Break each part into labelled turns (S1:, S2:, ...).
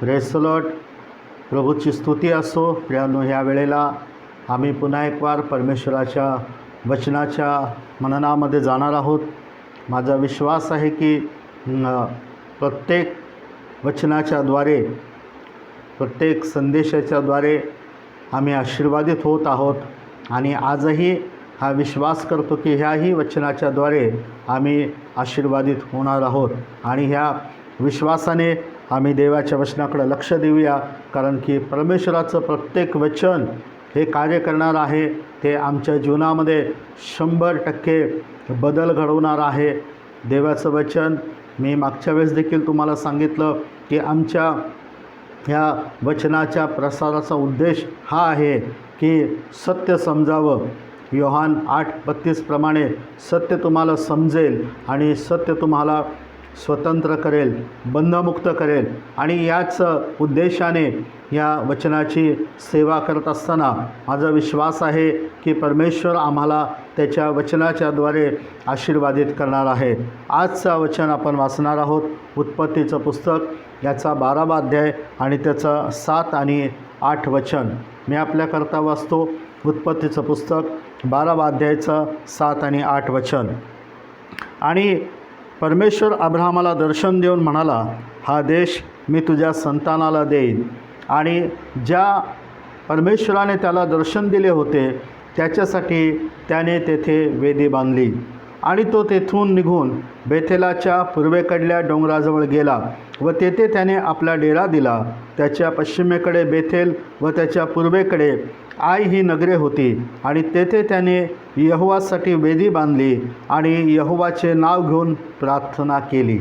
S1: Praise the Lord. प्रभूची स्तुती असो. प्रियानो, ह्या वेळेला आम्ही पुन्हा एक वार परमेश्वराच्या वचनाच्या मननामध्ये जाणार आहोत. माझा विश्वास आहे की प्रत्येक वचनाच्याद्वारे, प्रत्येक संदेशाच्याद्वारे आम्ही आशीर्वादित होत आहोत आणि आजही हा विश्वास करतो की ह्याही वचनाच्याद्वारे आम्ही आशीर्वादित होणार आहोत. आणि ह्या विश्वासाने आम्ही देवाच्या वचनाकडे लक्ष देऊया, कारण की परमेश्वराचं प्रत्येक वचन हे कार्य करणार आहे. ते आमच्या जीवनामध्ये 100% बदल घडवणार आहे. देवाचं वचन, मी मागच्या वेळेस देखील तुम्हाला सांगितलं की आमच्या ह्या वचनाच्या प्रसाराचा उद्देश हा आहे की सत्य समजावं. योहान 8:32 प्रमाणे सत्य तुम्हाला समजेल आणि सत्य तुम्हाला स्वतंत्र करेल, बंधमुक्त करेल. आणि याच उद्देशाने या वचनाची सेवा करत असताना माझा विश्वास आहे की परमेश्वर आम्हाला त्याच्या वचनाच्याद्वारे आशीर्वादित करणार आहे. आजचं वचन आपण वाचणार आहोत उत्पत्तीचं पुस्तक, याचा 12वा अध्याय आणि त्याचं 7 आणि 8 वचन. मी आपल्याकरता वाचतो. उत्पत्तीचं पुस्तक 12वा अध्यायाचं 7 आणि 8 वचन. आणि परमेश्वर अब्राहामाला दर्शन देऊन म्हणाला, हा देश मी तुझ्या संतानाला देईन. आणि ज्या परमेश्वराने त्याला दर्शन दिले होते त्याच्यासाठी त्याने तेथे वेदी बांधली. आणि तो तेथून निघून बेथेलाच्या पूर्वेकडल्या डोंगराजवळ गेला व तेथे त्याने आपला डेरा दिला. त्याच्या पश्चिमेकडे बेथेल व त्याच्या पूर्वेकडे आई ही नगरे होती. आणि तेथे त्याने यहोवासाठी वेदी बांधली आणि यहोवाचे नाव घेऊन प्रार्थना केली.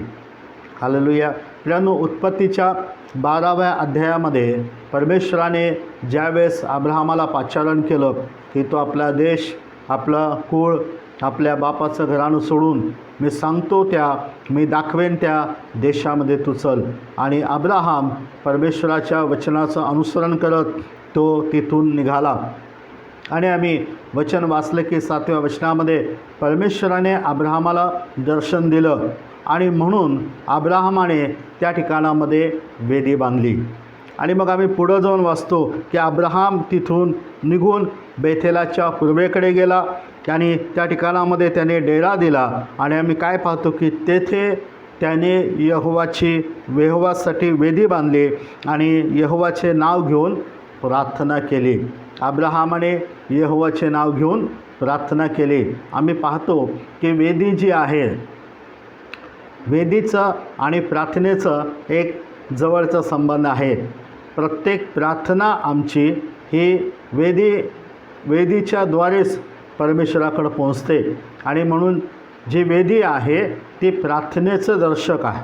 S1: हालेलुया. प्रियानो, उत्पत्तीच्या 12व्या अध्यायामध्ये परमेश्वराने ज्यावेळेस अब्राहामाला पाचारण केलं की तो आपला देश, आपलं कुळ, आपल्या बापाचं घराणं सोडून मी सांगतो मी दाखवेन त्या देशामध्ये तू चल. आणि अब्राहाम परमेश्वराच्या वचनाचं अनुसरण करत तो तिथून निघाला. आणि आम्ही वचन वाचलं की 7व्या वचनामध्ये परमेश्वराने अब्राहामाला दर्शन दिलं आणि म्हणून अब्राहामाने त्या ठिकाणामध्ये वेदी बांधली. आणि मग आम्ही पुढं जाऊन वाचतो की अब्राहाम तिथून निघून बेथेलाच्या पूर्वेकडे गेला आणि त्या ठिकाणामध्ये त्याने डेरा दिला. आणि आम्ही काय पाहतो की तेथे त्याने यहोवासाठी वेदी बांधली आणि यहोवाचे नाव घेऊन प्रार्थना केली. अब्राहामाने यहोवाचे नाव घेऊन प्रार्थना केली. आम्ही पाहतो की वेदी जी आहे, वेदीचं आणि प्रार्थनेचं एक जवळचा संबंध आहे. प्रत्येक प्रार्थना आमची ही वेदीच्याद्वारेच परमेश्वराकडे पोहोचते. आणि म्हणून जी वेदी आहे ती प्रार्थनेचं दर्शक आहे.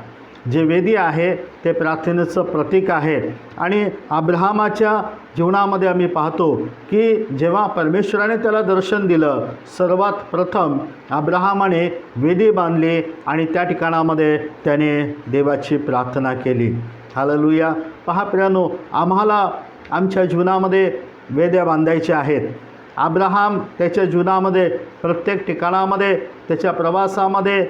S1: जे वेदी आहे ते प्रार्थनेचं प्रतीक आहे. आणि अब्राहामाच्या जीवनामध्ये आम्ही पाहतो की जेव्हा परमेश्वराने त्याला दर्शन दिलं, सर्वात प्रथम अब्राहामाने वेदी बांधली आणि त्या ठिकाणामध्ये त्याने देवाची प्रार्थना केली. हालेलुया. पहा प्रियानो, आम्हाला आमच्या जीवनामध्ये वेद्या बांधायच्या आहेत. अब्राहाम त्याच्या जीवनामध्ये प्रत्येक ठिकाणामध्ये, त्याच्या प्रवासामध्ये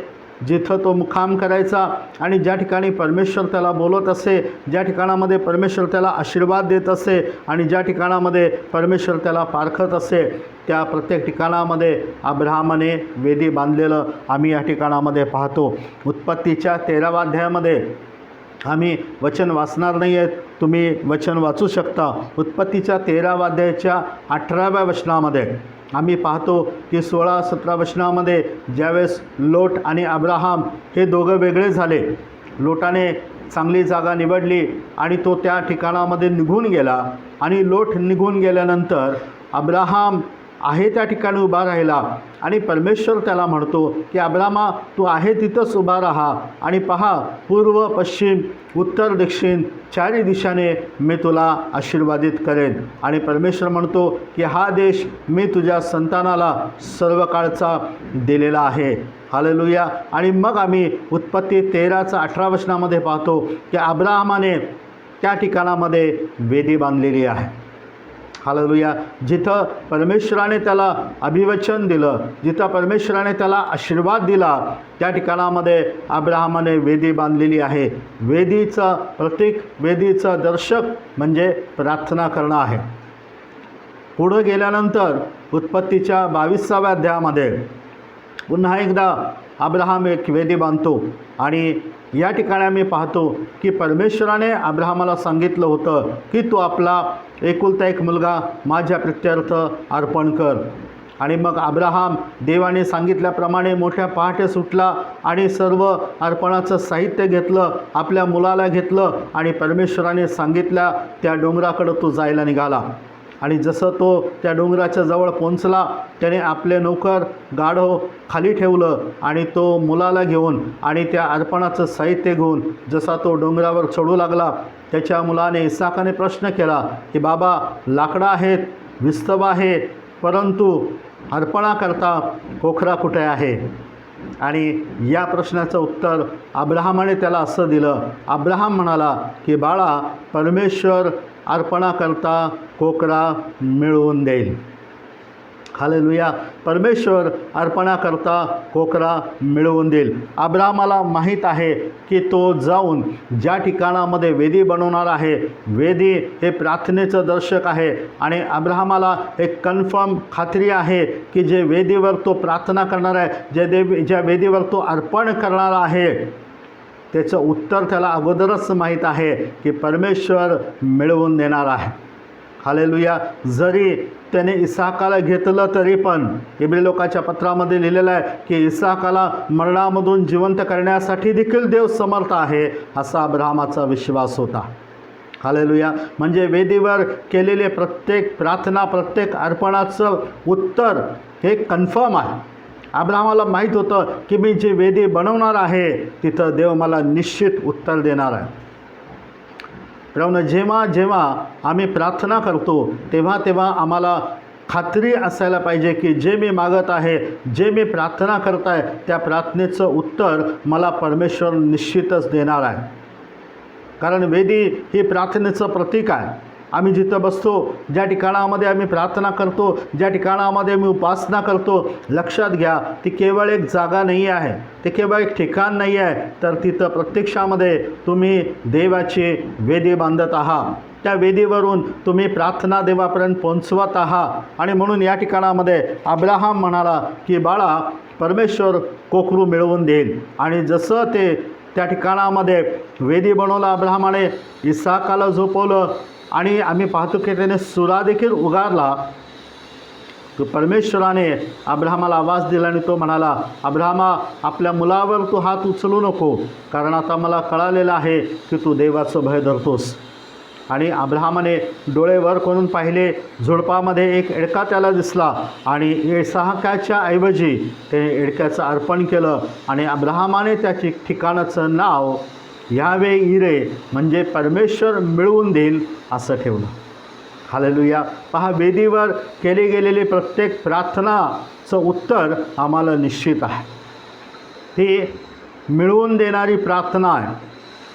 S1: जिथं तो मुक्काम करायचा आणि ज्या ठिकाणी परमेश्वर त्याला बोलत असे, ज्या ठिकाणामध्ये परमेश्वर त्याला आशीर्वाद देत असे आणि ज्या ठिकाणामध्ये परमेश्वर त्याला पारखत असे, त्या प्रत्येक ठिकाणामध्ये अब्राहामाने वेदी बांधलेलं आम्ही या ठिकाणामध्ये पाहतो. उत्पत्तीच्या 13व्या अध्यायामध्ये आम्ही वचन वाचणार नाही आहेत, तुम्ही वचन वाचू शकता. उत्पत्तीच्या 13व्या अध्यायाच्या 18व्या वचनामध्ये आम्ही पाहतो की 16-17 वचनामध्ये ज्यावेळेस लोट आणि अब्राहाम हे दोघं वेगळे झाले, लोटाने चांगली जागा निवडली आणि तो त्या ठिकाणामध्ये निघून गेला. आणि लोट निघून गेल्यानंतर अब्राहाम आहे त्या ठिकाणी उभा राहिला आणि परमेश्वर त्याला म्हणतो की अब्रामा, तू आहे तिथंच उभा राहा आणि पहा, पूर्व, पश्चिम, उत्तर, दक्षिण चारी दिशाने मी तुला आशीर्वादित करेन. आणि परमेश्वर म्हणतो की हा देश मी तुझ्या संतानाला सर्व काळचा दिलेला आहे. हालेलुया. आणि मग आम्ही उत्पत्ती 13च्या 18 वचनामध्ये पाहतो की अब्राहामाने त्या ठिकाणामध्ये वेदी बांधलेली आहे. हालेलुया. जिथं परमेश्वराने त्याला अभिवचन दिलं, जिथं परमेश्वराने त्याला आशीर्वाद दिला, त्या ठिकाणामध्ये अब्राहमाने वेदी बांधलेली आहे. वेदीचं प्रतीक, वेदीचं दर्शक म्हणजे प्रार्थना करणं आहे. पुढं गेल्यानंतर उत्पत्तीच्या 22व्या अध्यायामध्ये पुन्हा एकदा अब्राहम एक वेदी बांधतो आणि या ठिकाणी आम्ही पाहतो की परमेश्वराने अब्राहमाला सांगितलं होतं की तू आपला एकुलता एक मुलगा माझ्या प्रित्यर्थ अर्पण कर. आणि मग अब्राहम देवाने सांगितल्याप्रमाणे मोठ्या पहाटे सुटला आणि सर्व अर्पणाचं साहित्य घेतलं, आपल्या मुलाला घेतलं आणि परमेश्वराने सांगितल्या त्या डोंगराकडं तो जायला निघाला. आणि जसं तो त्या डोंगराच्या जवळ पोहोचला, त्याने आपले नौकर गाढव खाली ठेवलं आणि तो मुलाला घेऊन आणि त्या अर्पणाचं साहित्य घेऊन जसा तो डोंगरावर चढू लागला, त्याच्या मुलाने इसाकाने प्रश्न केला की बाबा, लाकडं आहेत, विस्तव आहे, परंतु अर्पणाकरता कोखरा कुठे आहे? आणि या प्रश्नाचं उत्तर अब्राहमाने त्याला असं दिलं. अब्राहम म्हणाला की बाळा, परमेश्वर अर्पणाकरता कोकरा मिळवून देईल. हालेलुया. परमेश्वर अर्पणाकरता कोकरा मिळवून देईल. अब्राहमाला माहीत आहे की तो जाऊन ज्या ठिकाणामध्ये वेदी बनवणार आहे, वेदी हे प्रार्थनेचं दर्शक आहे आणि अब्राहमाला एक कन्फर्म खात्री आहे की जे वेदीवर तो प्रार्थना करणार आहे, ज्या वेदीवर तो अर्पण करणार आहे, त्याचं उत्तर त्याला अगोदरच माहीत आहे की परमेश्वर मिळवून देणार आहे. हालेलुया. जरी त्याने इसाकाला घेतलं तरी पण इब्री लोकाच्या पत्रामध्ये लिहिलेलं आहे की इसाकाला मरणामधून जिवंत करण्यासाठी देखील देव समर्थ आहे, असा अब्राहमाचा विश्वास होता. हालेलुया. म्हणजे वेदीवर केलेले प्रत्येक प्रार्थना, प्रत्येक अर्पणाचं उत्तर हे कन्फर्म आहे. अब्राहमाला माहीत होतं की मी जी वेदी बनवणार आहे तिथं देव मला निश्चित उत्तर देणार आहे. कारण जेव्हा जेव्हा आम्ही प्रार्थना करतो तेव्हा तेव्हा आम्हाला खात्री असायला पाहिजे की जे मी मागत आहे, जे मी प्रार्थना करत आहे, त्या प्रार्थनेचं उत्तर मला परमेश्वर निश्चितच देणार आहे. कारण वेदी ही प्रार्थनेचं प्रतीक आहे. आम्ही जिथं बसतो, ज्या ठिकाणामध्ये आम्ही प्रार्थना करतो, ज्या ठिकाणामध्ये आम्ही उपासना करतो, लक्षात घ्या ती केवळ एक जागा नाही आहे, ते केवळ एक ठिकाण नाही आहे, तर तिथं प्रत्यक्षामध्ये तुम्ही देवाची वेदी बांधत आहात. त्या वेदीवरून तुम्ही प्रार्थना देवापर्यंत पोहोचवत आहात. आणि म्हणून या ठिकाणामध्ये अब्राहम म्हणाला की बाळा, परमेश्वर कोकरू मिळवून देईल. आणि जसं ते त्या ठिकाणामध्ये वेदी बनवलं अब्राहमाने, इसाकाला झोपवलं आणि आम्ही पाहतो की त्याने सुरा देखील उगारला. तो परमेश्वराने अब्राहमाला आवाज दिला आणि तो म्हणाला, अब्राहमा, आपल्या मुलावर तू हात उचलू नको, कारण आता मला कळालेलं आहे की तू देवाचं भय धरतोस. आणि अब्राहमाने डोळे वर करून पाहिले, झुडपामध्ये एक एडका त्याला दिसला आणि इसाकाच्या ऐवजी त्याने एडक्याचं अर्पण केलं. आणि अब्राहमाने त्या ठिकाणाचं नाव यावे इरे म्हणजे परमेश्वर मिळवून देईल असं ठेवलं. हालेलुया. पहा, वेदीवर केली गेलेली प्रत्येक प्रार्थनाचं उत्तर आम्हाला निश्चित आहे. ती मिळवून देणारी प्रार्थना आहे,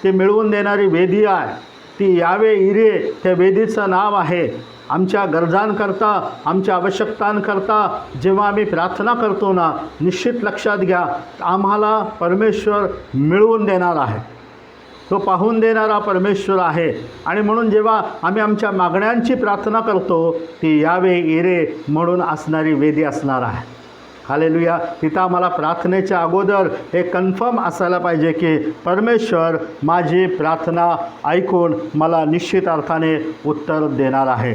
S1: ती मिळवून देणारी वेदी आहे. ती यावे इरे त्या वेदीचं नाव आहे. आमच्या गरजांकरता, आमच्या आवश्यकतांकरता जेव्हा आम्ही प्रार्थना करतो ना, निश्चित लक्षात घ्या, आम्हाला परमेश्वर मिळवून देणार आहे. तो पाहून देणारा परमेश्वर आहे. आणि म्हणून जेव्हा आम्ही आमच्या मागण्यांची प्रार्थना करतो, ती यावे इरे म्हणून असणारी वेदी असणार आहे. हालेलुया. तिथं आम्हाला प्रार्थनेच्या अगोदर हे कन्फर्म असायला पाहिजे की परमेश्वर माझी प्रार्थना ऐकून मला निश्चित अर्थाने उत्तर देणार आहे.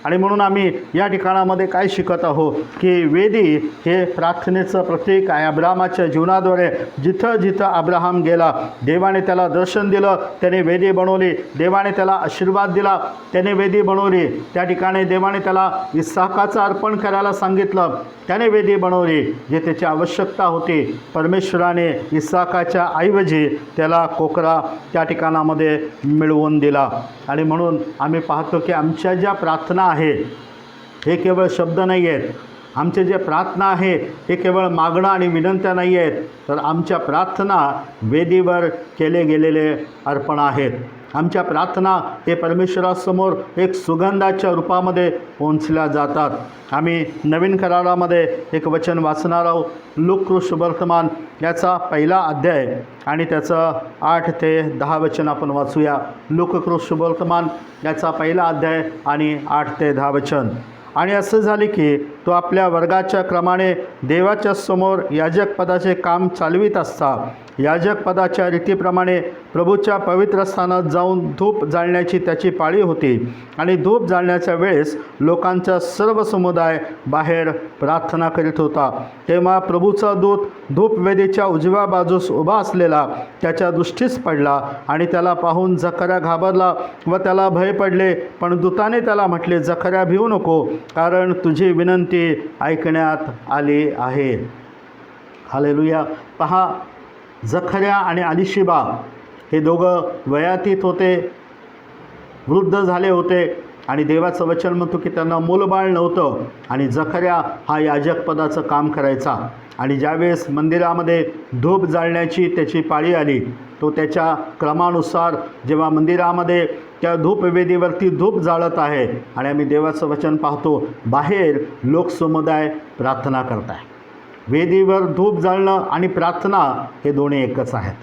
S1: आणि म्हणून आम्ही या ठिकाणामध्ये काय शिकत आहोत की वेदी हे प्रार्थनेचं प्रतीक आहे. अब्राहमाच्या जीवनाद्वारे जिथं जिथं अब्राहम गेला, देवाने त्याला दर्शन दिलं, त्याने वेदी बनवली. देवाने त्याला आशीर्वाद दिला, त्याने वेदी बनवली. त्या ठिकाणी देवाने त्याला इसाकाचं अर्पण करायला सांगितलं, त्याने वेदी बनवली. जे त्याची आवश्यकता होती, परमेश्वराने इसाकाच्या ऐवजी त्याला कोकरा त्या ठिकाणामध्ये मिळवून दिला. आणि म्हणून आम्ही पाहतो की आमच्या ज्या प्रार्थना आहे हे केवळ शब्द नाही आहेत. आमचे जे प्रार्थना आहे हे केवळ मागणं आणि विनंत्या नाही आहेत, तर आमच्या प्रार्थना वेदीवर केले गेलेले अर्पण आहेत. आमच्या प्रार्थना हे परमेश्वरासमोर एक सुगंधाच्या रूपामध्ये पोहोचल्या जातात. आम्ही नवीन करारामध्ये एक वचन वाचणार आहोत. लूका सुवर्तमान याचा पहिला अध्याय आणि त्याचं 8 ते 10 वचन आपण वाचूया. लूका सुवर्तमान याचा पहिला अध्याय आणि 8 ते 10 वचन. आणि असं झाले की तो आपल्या वर्गाच्या क्रमाने देवाच्या समोर याजकपदाचे काम चालवित असता याजकपदाच्या रीतीप्रमाणे प्रभूच्या पवित्र स्थानात जाऊन धूप जाळण्याची त्याची पाळी होती. आणि धूप जाळण्याच्या वेळेस लोकांचा सर्व समुदाय बाहेर प्रार्थना करीत होता. तेव्हा प्रभूचा दूत धूपवेदीच्या उजव्या बाजूस उभा असलेला त्याच्या दृष्टीस पडला आणि त्याला पाहून जकर्या घाबरला व त्याला भय पडले. पण दूताने त्याला म्हटले, जकर्या भिवू नको, कारण तुझी विनंती ऐकण्यात आली आहे. हालेलुया. पहा, जकर्या आणि अलिशिबा हे दोघं वयातीत होते, वृद्ध झाले होते आणि देवाचं वचन म्हणतो की त्यांना मूलबाळ नव्हतं. आणि जकर्या हा याजकपदाचं काम करायचा. आणि ज्यावेळेस मंदिरामध्ये धूप जाळण्याची त्याची पाळी आली, तो त्याच्या क्रमानुसार जेव्हा मंदिरामध्ये त्या धूपवेदीवरती धूप जाळत आहे आणि आम्ही देवाचं वचन पाहतो, बाहेर लोकसमुदाय प्रार्थना करत आहे. वेदीवर धूप जाळणं आणि प्रार्थना हे दोन्ही एकच आहेत.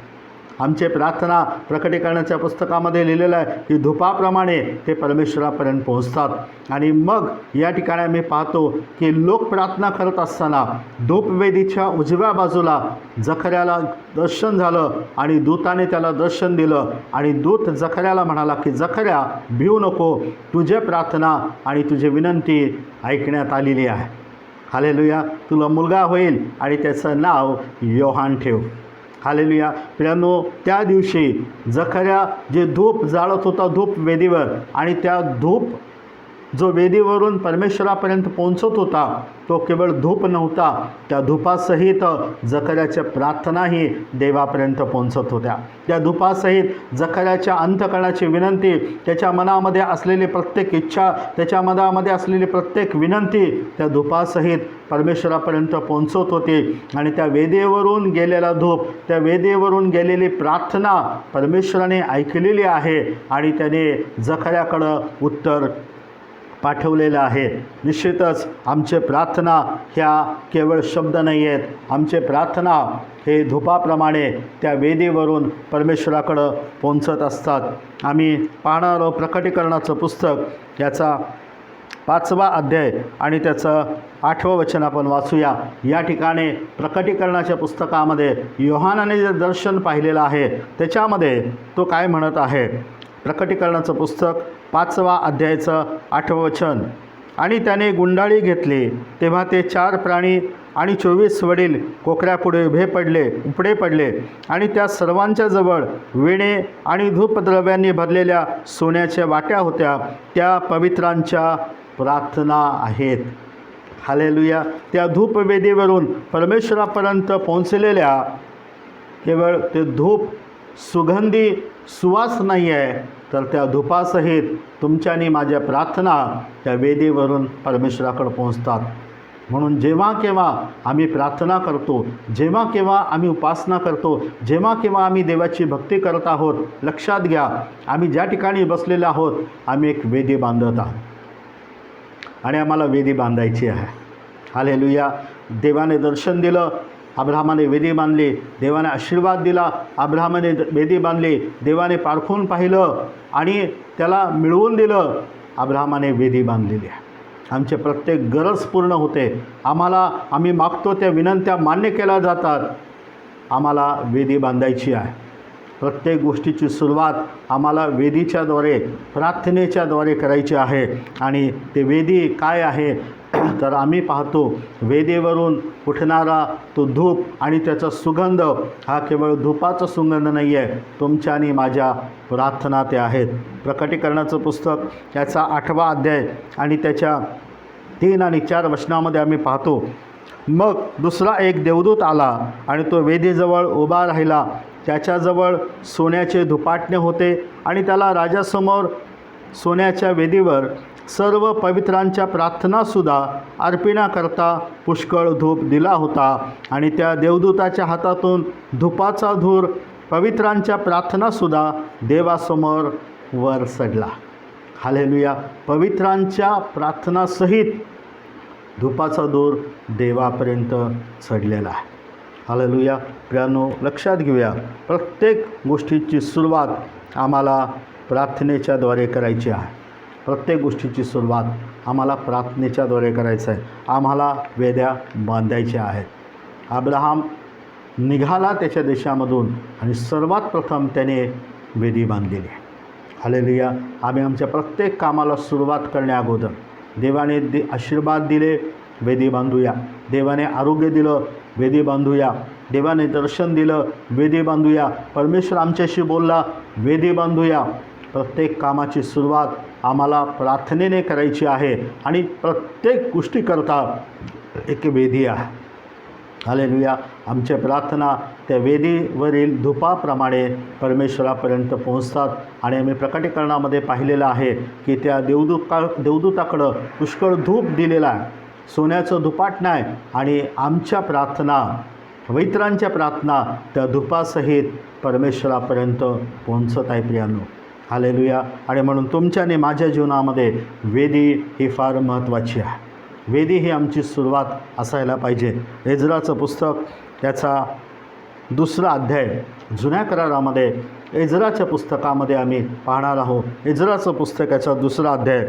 S1: आमचे प्रार्थना प्रकटीकरणाच्या पुस्तकामध्ये लिहिलेलं आहे की धुपाप्रमाणे ते परमेश्वरापर्यंत पोहोचतात. आणि मग या ठिकाणी आम्ही पाहतो की लोक प्रार्थना करत असताना धूपवेदीच्या उजव्या बाजूला जकर्याला दर्शन झालं आणि दूताने त्याला दर्शन दिलं. आणि दूत जकर्याला म्हणाला की जकर्या भिवू नको, तुझे प्रार्थना आणि तुझी विनंती ऐकण्यात आलेली आहे. हालेलुया. तुला मुलगा होईल आणि त्याचं नाव योहान ठेव. हालेलुया. प्रियांनो, त्या दिवशी जकर्या जे धूप जाळत होता धूप वेदीवर, आणि त्या धूप जो वेदीवरून परमेश्वरापर्यंत पोहोचत होता तो केवळ धूप नव्हता, त्या धूपासहित जकर्याच्या प्रार्थनाही देवापर्यंत पोहोचत होत्या. त्या धूपासहित जकर्याच्या अंतःकरणाची विनंती, त्याच्या मनामध्ये असलेली प्रत्येक इच्छा, त्याच्या मनामध्ये असलेली प्रत्येक विनंती त्या धूपासहित परमेश्वरापर्यंत पोहोचत होती. आणि त्या वेदीवरून गेलेला धूप, त्या वेदीवरून गेलेली प्रार्थना परमेश्वराने ऐकलेली आहे आणि त्याने जकर्याकडं उत्तर पाठवलेलं आहे. निश्चितच आमचे प्रार्थना ह्या केवळ शब्द नाही आहेत. आमचे प्रार्थना हे धूपाप्रमाणे त्या वेदीवरून परमेश्वराकडं पोहोचत असतात. आम्ही पाहणार आहोत प्रकटीकरणाचं पुस्तक याचा 5वा अध्याय आणि त्याचं 8वं वचन आपण वाचूया. या ठिकाणी प्रकटीकरणाच्या पुस्तकामध्ये योहानाने जे दर्शन पाहिलेलं आहे त्याच्यामध्ये तो काय म्हणत आहे. प्रकटीकरणाचं पुस्तक 5वा अध्यायाचं 8वं वचन. आणि त्याने गुंडाळी घेतली, तेव्हा ते 4 प्राणी आणि 24 वडील कोकऱ्यापुढे उपडे पडले. आणि त्या सर्वांच्या जवळ वीणे आणि धूपद्रव्यांनी भरलेल्या सोन्याच्या वाट्या होत्या, त्या पवित्रांच्या प्रार्थना आहेत. हालेलुया. त्या धूपवेदीवरून परमेश्वरापर्यंत पोहोचलेल्या केवळ ते धूप सुगंधी सुवास नाही आहे, तर त्या धूपासहित तुमच्या आणि माझ्या प्रार्थना त्या वेदीवरून परमेश्वराकडे पोहोचतात. म्हणून जेव्हा केव्हा आम्ही प्रार्थना करतो, जेव्हा केव्हा आम्ही उपासना करतो, जेव्हा केव्हा आम्ही देवाची भक्ती करत आहोत, लक्षात घ्या, आम्ही ज्या ठिकाणी बसलेलो आहोत आम्ही एक वेदी बांधत आहोत आणि आम्हाला वेदी बांधायची आहे. हालेलुया. देवाने दर्शन दिलं, अब्राहमाने वेदी बांधली. देवाने आशीर्वाद दिला, अब्राहमाने वेदी बांधली. देवाने पारखून पाहिलं आणि त्याला मिळवून दिलं, अब्राहमाने वेदी बांधलेली आहे. आमचे प्रत्येक गरज पूर्ण होते. आम्ही मागतो त्या विनंत्या मान्य केल्या जातात. आम्हाला वेदी बांधायची आहे. प्रत्येक गोष्टीची सुरुवात आम्हाला वेदीच्याद्वारे, प्रार्थनेच्याद्वारे करायची आहे. आणि ते वेदी काय आहे तर आम्ही पाहतो वेदीवरून उठणारा तो धूप आणि त्याचा सुगंध हा केवळ धूपाचा सुगंध नाही आहे, तुमच्या आणि माझ्या प्रार्थना ते आहेत. प्रकटीकरणाचं पुस्तक याचा 8वा अध्याय आणि त्याच्या 3 आणि 4 वचनामध्ये आम्ही पाहतो, मग दुसरा एक देवदूत आला आणि तो वेदीजवळ उभा राहिला. त्याच्याजवळ सोन्याचे धुपाटणे होते आणि त्याला राजासमोर सोन्याच्या वेदीवर सर्व पवित्रांच्या प्रार्थनासुद्धा अर्पणाकरता पुष्कळ धूप दिला होता. आणि त्या देवदूताच्या हातातून धुपाचा धूर पवित्रांच्या प्रार्थनासुद्धा देवासमोर वर चढला. हालेलुया. पवित्रांच्या प्रार्थनासहित धुपाचा दूर देवापर्यंत चढलेला आहे. हालेलुया. प्रियानो, लक्षात घेऊया, प्रत्येक गोष्टीची सुरुवात आम्हाला प्रार्थनेच्याद्वारे करायची आहे. प्रत्येक गोष्टीची सुरुवात आम्हाला प्रार्थनेच्याद्वारे करायचं आहे. आम्हाला वेद्या बांधायच्या आहेत. अब्राहम निघाला त्याच्या देशामधून आणि सर्वात प्रथम त्याने वेदी बांधलेली. हालेलुया. आम्ही आमच्या प्रत्येक कामाला सुरुवात करण्याअगोदर देवाने आशीर्वाद दिले, वेदी बांधूया. देवाने आरोग्य दिलं, वेदी बांधूया. देवाने दर्शन दिलं, वेदी बांधूया. परमेश्वर आमच्याशी बोलला, वेदी बांधूया. प्रत्येक कामाची सुरुवात आम्हाला प्रार्थनेने करायची आहे आणि प्रत्येक गोष्टीकरता एक वेदी आहे. हालेलुया. आमच्या प्रार्थना त्या वेदीवरील धुपाप्रमाणे परमेश्वरापर्यंत पोहोचतात. आणि आम्ही प्रकटीकरणामध्ये पाहिलेलं आहे की त्या देवदूताकडं पुष्कळ धूप दिलेला आहे, सोन्याचं धुपाट नाही. आणि आमच्या प्रार्थना, पवित्रांच्या प्रार्थना त्या धुपासहित परमेश्वरापर्यंत पोहोचत आहे. प्रियांनो, हालेलुया. आणि म्हणून तुमच्या आणि माझ्या जीवनामध्ये वेदी ही फार महत्त्वाची आहे. वेदी ही आमची सुरुवात असायला पाहिजे. एज्राचं पुस्तक त्याचा 2रा अध्याय, जुन्या करारामध्ये एज्राच्या पुस्तकामध्ये आम्ही पाहणार आहोत. एज्राचं पुस्तक याचा 2रा अध्याय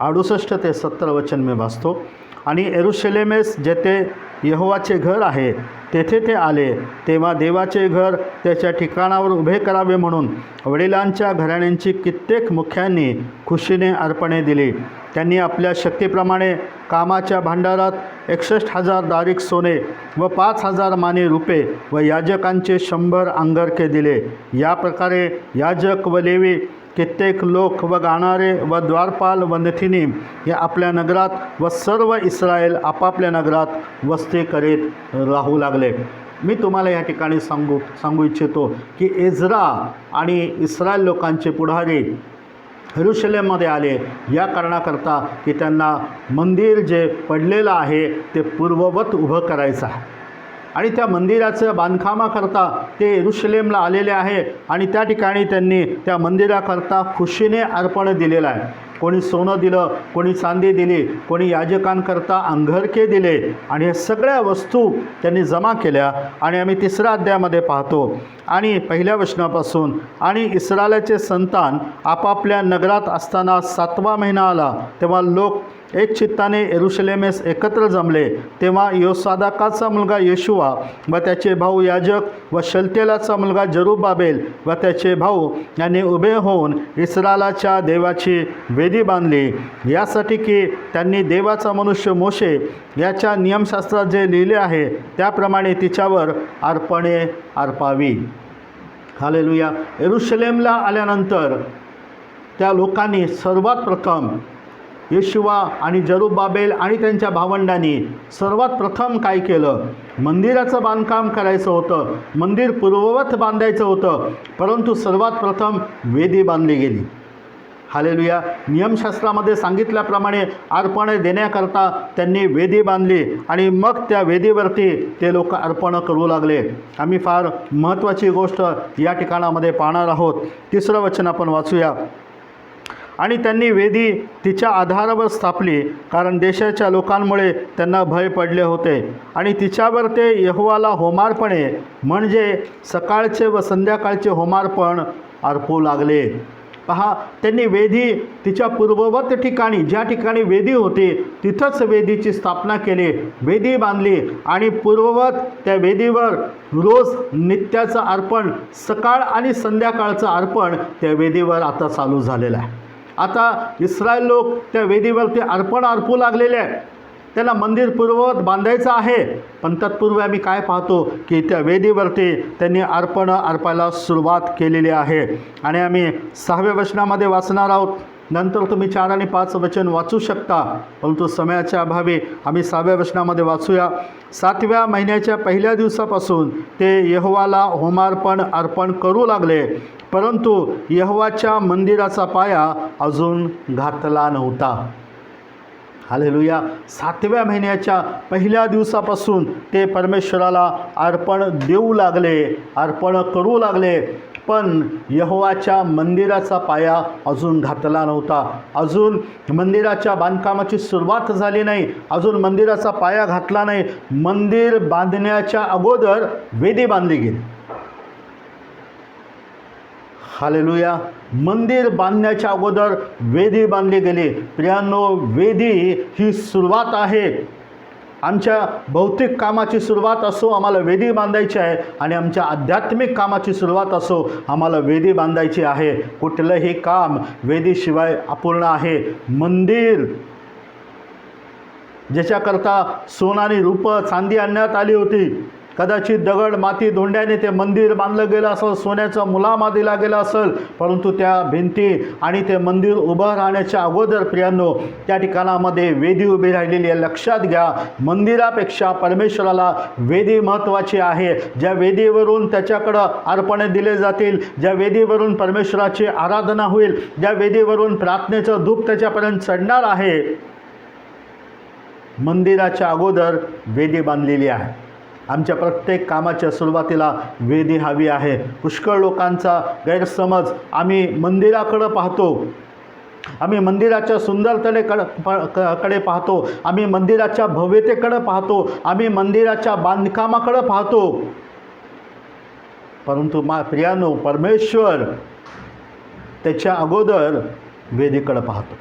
S1: 68 ते 70 वचन मी वाचतो. आणि यरूशलेमेस जेथे यहोवाचे घर आहे तेथे ते आले, तेव्हा देवाचे घर त्याच्या ठिकाणावर उभे करावे म्हणून वडिलांच्या घराण्यांची कित्येक मुख्यांनी खुशीने अर्पणे दिली. त्यांनी आपल्या शक्तीप्रमाणे कामाच्या भांडारात 61,000 दारिक सोने व 5,000 माने रुपे व याजकांचे 100 अंगरखे दिले. या प्रकारे याजक व लेवी, कित्येक लोक व गाणारे व द्वारपाल व नथिनी हे आपल्या नगरात व सर्व इस्रायल आपापल्या नगरात वस्ती करीत राहू लागले. मी तुम्हाला या ठिकाणी सांगू इच्छितो की एज्रा आणि इस्रायल लोकांचे पुढारी यरूशलेममध्ये आले या कारणाकरता की त्यांना मंदिर जे पडलेलं आहे ते पूर्ववत उभं करायचं आहे. आणि त्या मंदिराचं बांधकामाकरता ते यरूशलेमला आलेले आहे. आणि त्या ठिकाणी त्यांनी त्या मंदिराकरता खुशीने अर्पण दिलेलं आहे. कोणी सोनं दिलं, कोणी चांदी दिली, कोणी याजकांकरता अंगरखे दिले. आणि हे सगळ्या वस्तू त्यांनी जमा केल्या. आणि आम्ही 3ऱ्या अध्यायामध्ये पाहतो आणि 1ल्या वचनापासून, आणि इस्रायलाचे संतान आपापल्या नगरात असताना 7वा महिना आला तेव्हा लोक एक चित्ताने यरूशलेमेस एकत्र जमले. तेव्हा योसादाकाचा मुलगा येशुआ व त्याचे भाऊ याजक व शलतेलाचा मुलगा जरुब्बाबेल व त्याचे भाऊ यांनी उभे होऊन इस्रायलाच्या देवाची वेदी बांधली, यासाठी की त्यांनी देवाचा मनुष्य मोशे याच्या नियमशास्त्रात जे लिहिले आहे त्याप्रमाणे तिच्यावर अर्पणे अर्पावी. हालेलुया. यरूशलेमला आल्यानंतर त्या लोकांनी सर्वात प्रथम येशुआ आणि जरुब्बाबेल आणि त्यांच्या भावंडांनी सर्वात प्रथम काय केलं? मंदिराचं बांधकाम करायचं होतं, मंदिर पूर्ववत बांधायचं होतं, परंतु सर्वात प्रथम वेदी बांधली गेली. हालेलुया. नियमशास्त्रामध्ये सांगितल्याप्रमाणे अर्पणे देण्याकरता त्यांनी वेदी बांधली आणि मग त्या वेदीवरती ते लोक अर्पण करू लागले. आम्ही फार महत्त्वाची गोष्ट या ठिकाणामध्ये पाहणार आहोत. 3रं वचन आपण वाचूया. आणि त्यांनी वेदी तिच्या आधारावर स्थापली, कारण देशाच्या लोकांमुळे त्यांना भय पडले होते. आणि तिच्यावर ते यहोवाला होमार्पणे म्हणजे सकाळचे व संध्याकाळचे होमार्पण अर्पू लागले. पहा, त्यांनी वेदी तिच्या पूर्ववत ठिकाणी, ज्या ठिकाणी वेदी होती तिथंच वेदीची स्थापना केली, वेदी बांधली. आणि पूर्ववत त्या वेदीवर रोज नित्याचं अर्पण, सकाळ आणि संध्याकाळचं अर्पण त्या वेदीवर आता चालू झालेलं आहे. आता इस्रायल लोक त्या वेदीवरती अर्पण अर्पू लागलेले आहे. त्याला मंदिर पूर्ववत बांधायचं आहे, पण तत्पूर्वी आम्ही काय पाहतो की त्या वेदीवरती त्यांनी अर्पण अर्पायला सुरुवात केलेली आहे. आणि आम्ही 6व्या वचनामध्ये वाचणार आहोत. नंतर तुम्ही 4 आणि 5 वचन वाचू शकता, परंतु समयाच्या अभावी आम्ही 6व्या वचनामध्ये वाचूया. 7व्या महिन्याच्या पहिल्या दिवसापासून ते यहोवाला होमार्पण अर्पण करू लागले, परंतु यहोवाच्या मंदिराचा पाया अजून घातला नव्हता. हालेलुया. 7व्या महिन्याच्या पहिल्या दिवसापासून ते परमेश्वराला अर्पण देऊ लागले, अर्पण करू लागले. पण यहोवाच्या मंदिराचा पाया अजून घातला नव्हता. अजून मंदिराच्या बांधकामाची सुरुवात झाली नाही. अजून मंदिराचा पाया घातला नाही. मंदिर बांधण्याच्या अगोदर वेदी बांधली गेली. हालेलुया. मंदिर बांधण्याच्या अगोदर वेदी बांधली गेली. प्रियांनो, वेदी ही सुरुवात आहे. आमच्या भौतिक कामाची सुरुवात असो, आम्हाला वेदी बांधायची आहे. आणि आमच्या आध्यात्मिक कामाची सुरुवात असो, आम्हाला वेदी बांधायची आहे. कुठलंही काम वेदीशिवाय अपूर्ण आहे. मंदिर ज्याच्याकरता सोनं आणि रूपं चांदी आणण्यात आली होती, कदाचित दगड माती धोंड्याने ते मंदिर बांधलं गेलं असेल, सोन्याचा मुलामा दिला गेला असेल, परंतु त्या भिंती आणि ते मंदिर उभं राहण्याच्या अगोदर प्रियांनो त्या ठिकाणामध्ये वेदी उभी राहिलेली आहे. लक्षात घ्या, मंदिरापेक्षा परमेश्वराला वेदी महत्त्वाची आहे. ज्या वेदीवरून त्याच्याकडं अर्पणे दिले जातील, ज्या वेदीवरून परमेश्वराची आराधना होईल, ज्या वेदीवरून प्रार्थनेचं धूप त्याच्यापर्यंत चढणार आहे, मंदिराच्या अगोदर वेदी बांधलेली आहे. आमच्या प्रत्येक कामाच्या सुरुवातीला वेदी हवी आहे. पुष्कळ लोकांचा गैरसमज, आम्ही मंदिराकडं पाहतो, आम्ही मंदिराच्या सुंदरतेकडे पाहतो, आम्ही मंदिराच्या भव्यतेकडे पाहतो, आम्ही मंदिराच्या बांधकामाकडे पाहतो, परंतु प्रियानो, परमेश्वर त्याच्या अगोदर वेदीकडे पाहतो.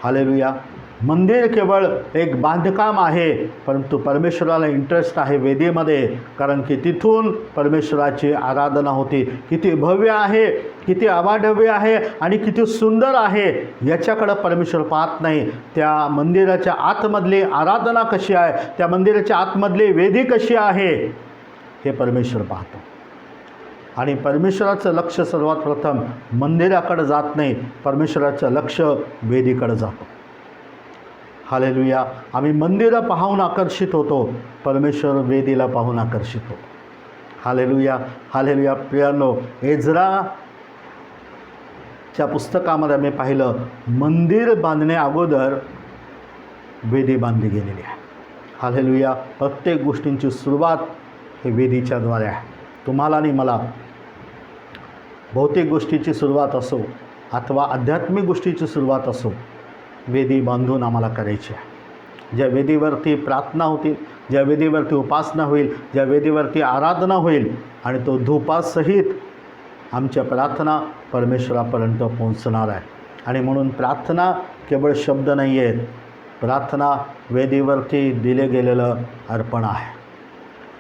S1: हालेलुया. मंदिर केवळ एक बांधकाम आहे, परंतु परमेश्वराला इंटरेस्ट आहे वेदीमध्ये, कारण की तिथून परमेश्वराची आराधना होती. किती भव्य आहे, किती अवाढव्य आहे आणि किती सुंदर आहे याच्याकडं परमेश्वर पाहत नाही. त्या मंदिराच्या आतमधली आराधना कशी आहे, त्या मंदिराच्या आतमधली वेदी कशी आहे, हे परमेश्वर पाहतो. आणि परमेश्वराचं लक्ष सर्वात प्रथम मंदिराकडे जात नाही, परमेश्वराचं लक्ष वेदीकडे जातो. हालेलुया. आम्ही मंदिरं पाहून आकर्षित होतो, परमेश्वर वेदीला पाहून आकर्षित होतो. हालेलुया. हालेलुया. प्रियांनो, एज्राच्या पुस्तकामध्ये आम्ही पाहिलं, मंदिर बांधण्या अगोदर वेदी बांधली गेलेली आहे. हालेलुया. प्रत्येक गोष्टींची सुरुवात हे वेदीच्या द्वारे आहे. तुम्हाला आणि मला भौतिक गोष्टीची सुरुवात असो अथवा आध्यात्मिक गोष्टीची सुरुवात असो, वेदी बांधून आम्हाला करायची आहे. ज्या वेदीवरती प्रार्थना होतील, ज्या वेदीवरती उपासना होईल, ज्या वेदीवरती आराधना होईल आणि तो धूपासहित आमच्या प्रार्थना परमेश्वरापर्यंत पोहोचणार आहे. आणि म्हणून प्रार्थना केवळ शब्द नाही आहेत, प्रार्थना वेदीवरती दिले गेलेलं अर्पण आहे.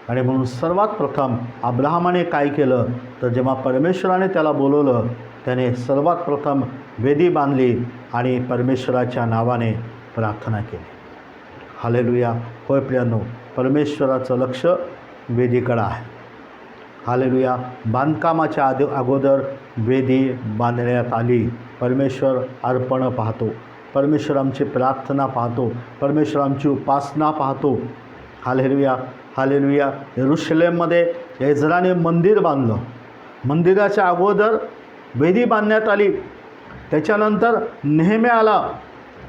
S1: आणि म्हणून सर्वात प्रथम अब्राहमाने काय केलं, तर जेव्हा परमेश्वराने त्याला बोलवलं, त्याने सर्वात प्रथम वेदी बांधली आणि परमेश्वराच्या नावाने प्रार्थना केली. हालेलुया. होय प्रियांनो, परमेश्वराचं लक्ष वेदीकडं आहे. हालेलुया. बांधकामाच्या अगोदर वेदी बांधण्यात आली. परमेश्वर अर्पण पाहतो, परमेश्वर आमची प्रार्थना पाहतो, परमेश्वर आमची उपासना पाहतो. हालेलुया. हालेलुया. यरूशलेममध्ये एज्राने मंदिर बांधलं. मंदिराच्या अगोदर वेदी बांधण्यात आली. त्याच्यानंतर नेहम्या आला.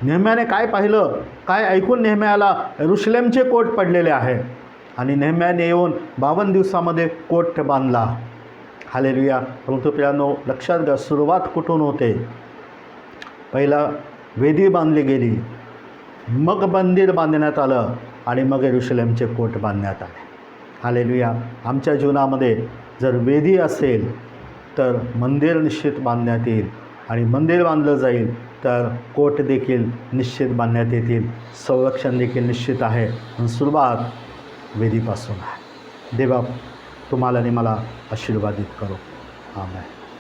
S1: नेहम्याने काय पाहिलं, काय ऐकून नेहम्या आला, यरूशलेमचे कोट पडलेले आहे. आणि नेहम्याने येऊन 52 दिवसामध्ये कोट बांधला. हालेलुया. परंतु प्रियांनो, लक्षात घ्या, सुरुवात कुठून होते. पहिला वेदी बांधली गेली, मग मंदिर बांधण्यात आलं आणि मग यरूशलेमचे कोट बांधण्यात आले. हालेलुया. आमच्या जीवनामध्ये जर वेदी असेल तर मंदिर निश्चित बांधण्यात येईल, आणि मंदिर बांधलं जाईल तर कोट देखील निश्चित बांधण्यात येतील, संरक्षण देखील निश्चित आहे. पण सुरुवात वेदीपासून आहे. देवा तुम्हाला आणि मला आशीर्वादित करो. आमेन.